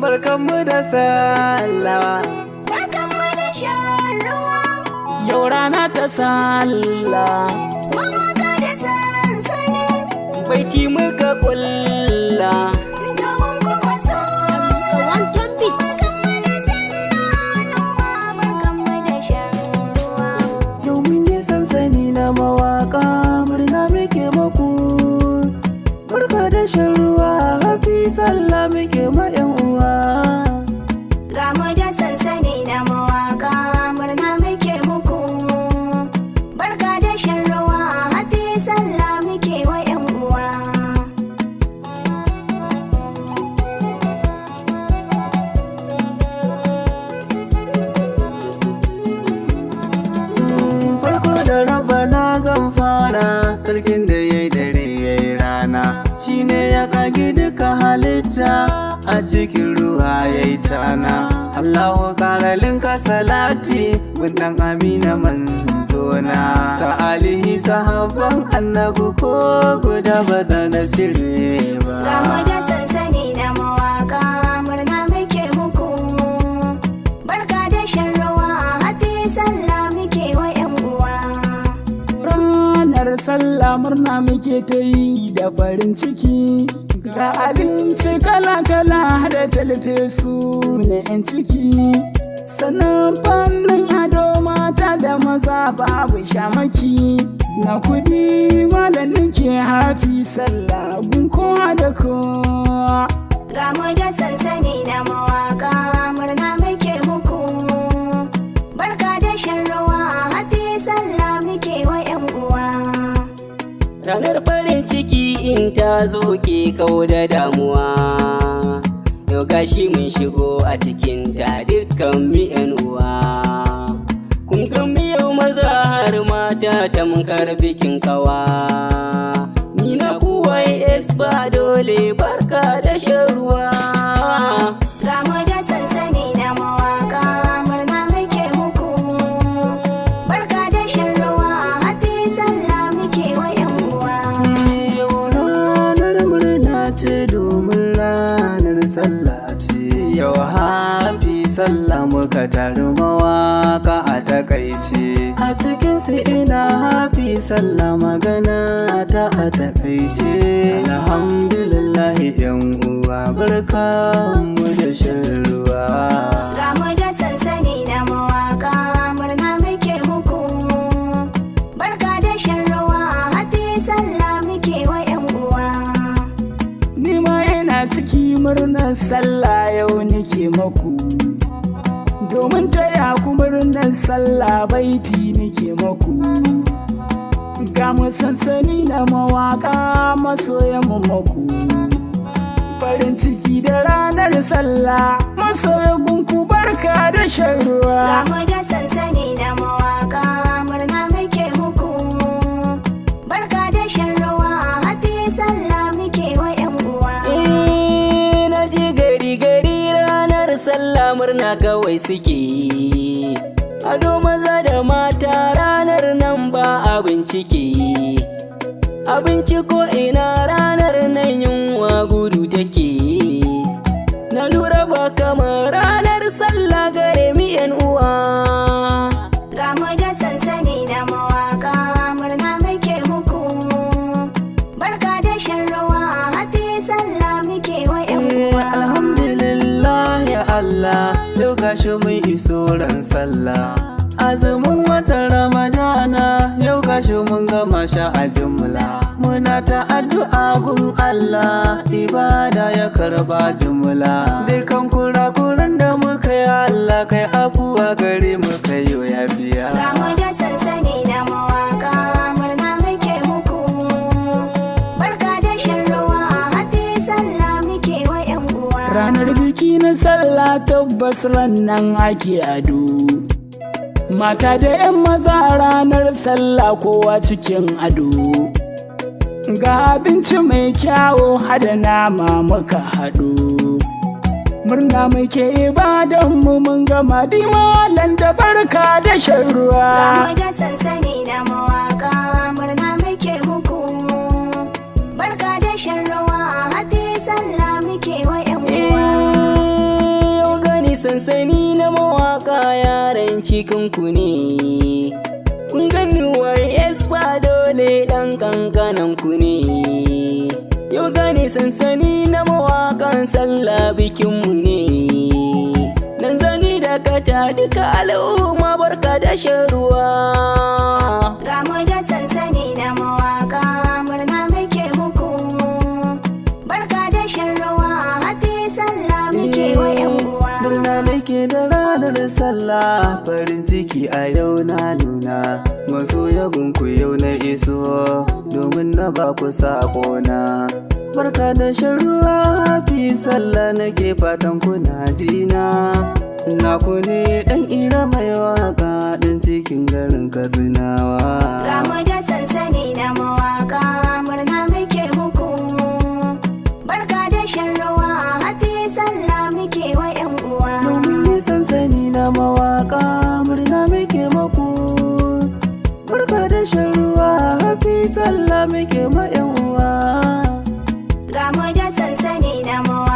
Barkanmu da sallah, barkanmu da shan ruwa, yau rana ta sallah, mawaka da sansani, baiti muka kulla. domin kuma wanton bit. Barkanmu da sallah noma, barkanmu da shan ruwa. Yau mun yi sansani na mawaka, murna muke maku. Barka da shan ruwa, hafi sallah muke ma 'yan uwa. Ga mu da sansani na mawaka, murna muke muku. Barka da shan ruwa, hafi sallah muke wa 'yan uwa. Farko da rabana zan fara, sarkin da ya yi dare ya yi rana, shi ne ya kage duka halitta a cikin ruwa ya yi tana. Allahu karalin ka salati gundan amina manzona, sa'alihi sahabban annabu ko guda ba za na cire ba. Ga mu da sansani na mawaka, murna muke muku. Barka da shan ruwa, hafi sallah muke wa 'yan uwa. Ranar sallah murna muke ta yi da farin ciki, ga abinci kala-kala da talfesu na 'yan ciki. Sannan fannin ado mata da maza babu shamaki, na kudi malamin ke hafi sallah gun kowa da kowa. Ga mu da sansani na mawaka, murna muke muku. Barka da shan ruwa, hafi sallah muke wa 'yan uwa. Ranar farin ciki in ta zo ke kau da damuwa, yau gashi mun shigo a cikin ta dukkan mu 'yan uwa. Kun ga mu yau maza har mata tamkar bikin kawa, ni na kuwa es ba dole barka da shan ruwa. Ga mu da sansani na mawaka, murna muke muku. Barka da shan ruwa, hafi sallah muke wa 'yan uwa. Yau ranar murna ce domin ranar sallah ce. Yau hafi sallah muka taru mawaka a takaice. A cikin su ina hafi sallah magana ta a takaice. Alhamdulillah 'yan uwa, barka mu da shan ruwa. Ga mu da sansani na mawaka, murna muke muku. Barka da shan ruwa, hafi sallah muke wa 'yan uwa. Ni ma ina ciki murnar sallah yau nake maku, domin taya ku murnar sallah baiti nake maku. Ga mu sansani na mawaka masoyan mu maku, farin ciki da ranar sallah masoyan gunku barka da shan Ga ruwa. mu da sansani na mawaka, murna muke muku. Barka da shan ruwa, hafi sallah muke wa 'yan uwa. Na je gari ranar sallah murna kawai suke yi. Ado maza da mata ranar nan ba abin ciki. Abinci ko ina ranar nan yunwa gudu take. Na lura ba kamar ranar sallah gare mi 'yan uwa. Ga mu da sansani na mawaka, murna muke muku. Barka da shan ruwa, hafi sallah muke wa 'yan uwa. Alhamdulillah ya Allah, yau gashi mun iso ran sallah. Azumin watan Ramadana, yau gashi mun gama sha a jumla. Muna ta addu'a gun Allah, ibada ya karba jumla. Dukan kurakuran da muka yi Allah kai afuwa gare mu kai ya biya. Ga mu da sansani na mawaka, murna muke muku. Barka da shan ruwa, hafi sallah muke wa 'yan uwa. Ranar biki na sallah tabbas rannan ake ado, mata da 'yan maza ranar sallah kowa cikin ado. Ga abinci mai kyawo hada nama muka haɗo, murna muke ibadan mu mun gama dimalan da barka da shan ruwa. Ga mu da sansani na mawaka, murna muke muku. Barka da shan ruwa, hafi sallah sansani na mawaka yaran cikinku ne. Kun gani warriors ba dole ɗan kankanan ku ne. Yau gani sansani na mawakan sallah bikinmu ne. Nan zani da kata duka al'umma barka da shan ruwa. Ga mu da sansani na mawaka murna muke muku. Barka da shan ruwa happy sallah muke wa yan uwa. Murna nake da ranar sallah farin ciki a yau na nuna. Masoya gunku yau na iso domin na ba ku saƙona. Barka da shan ruwa happy sallah nake fatan kuna jina. Na ku ne ɗan ira mai waka ɗan cikin garin Katsinawa. Ga mu da sansani na mawaka murna muke muku. Barka da shan ruwa happy sallah muke wa yan uwa. Domin sansani na mawaka murna muke muku. Barka da shan ruwa happy sallah muke ma yan uwa. Ga mu da sansani na mawaka